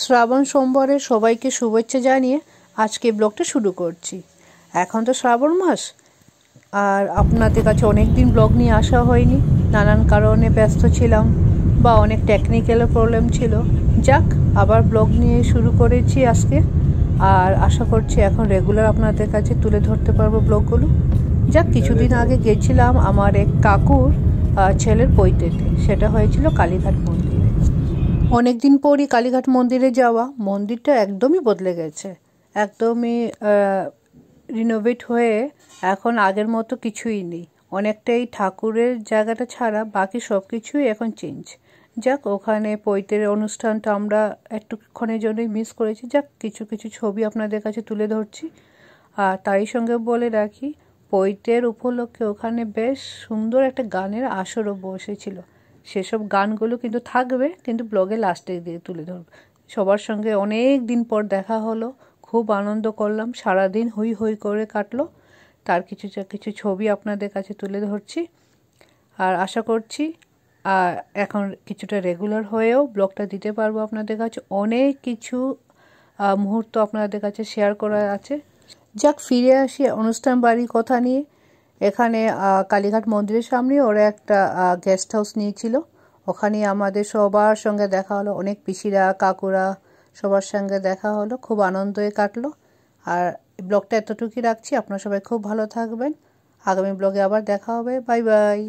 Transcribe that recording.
শ্রাবণ সোমবারে সবাইকে শুভেচ্ছা জানিয়ে আজকে ব্লগটা শুরু করছি। এখন তো শ্রাবণ মাস, আর আপনাদের কাছে অনেক দিন ব্লগ নিয়ে আসা হয়নি, নানান কারণে ব্যস্ত ছিলাম বা অনেক টেকনিক্যাল প্রবলেম ছিল। যাক, আবার ব্লগ নিয়ে শুরু করেছি আজকে, আর আশা করছি এখন রেগুলার আপনাদের কাছে তুলে ধরতে পারবো ব্লগগুলো। যাক, কিছুদিন আগে গেছিলাম আমার এক কাকুর ছেলের পৈতেতে, সেটা হয়েছিল কালীঘাট মন্দিরে। অনেক দিন পরই কালীঘাট মন্দিরে যাওয়া। মন্দিরটা একদমই বদলে গেছে, একদমই রিনোভেট হয়ে এখন আগের মতো কিছুই নেই। অনেকটাই ঠাকুরের জায়গাটা ছাড়া বাকি সব কিছুই এখন চেঞ্জ। যাক, ওখানে পৈতের অনুষ্ঠানটা আমরা একটুক্ষণের জন্যই মিস করেছি। যাক, কিছু কিছু ছবি আপনাদের কাছে তুলে ধরছি। আর তারই সঙ্গে বলে রাখি, পৈতের উপলক্ষে ওখানে বেশ সুন্দর একটা গানের আসরও বসেছিল। সেসব গানগুলো কিন্তু থাকবে, কিন্তু ব্লগে লাস্টে দিয়ে তুলে ধরবো। সবার সঙ্গে অনেক দিন পর দেখা হলো, খুব আনন্দ করলাম, সারাদিন হই হই করে কাটলো। তার কিছু ছবি আপনাদের কাছে তুলে ধরছি, আর আশা করছি এখন কিছুটা রেগুলার হয়েও ব্লগটা দিতে পারবো আপনাদের কাছে। অনেক কিছু মুহূর্ত আপনাদের কাছে শেয়ার করা আছে। যাক, ফিরে আসি অনুষ্ঠান বাড়ির কথা নিয়ে। এখানে কালীঘাট মন্দিরের সামনে ওরা একটা গেস্ট হাউস নিয়েছিল, ওখানে আমাদের সবার সঙ্গে দেখা হলো। অনেক পিসিরা, কাকুরা, সবার সঙ্গে দেখা হলো, খুব আনন্দে কাটলো। আর ব্লগটা এতটুকুই রাখছি। আপনারা সবাই খুব ভালো থাকবেন। আগামী ব্লগে আবার দেখা হবে। Bye bye.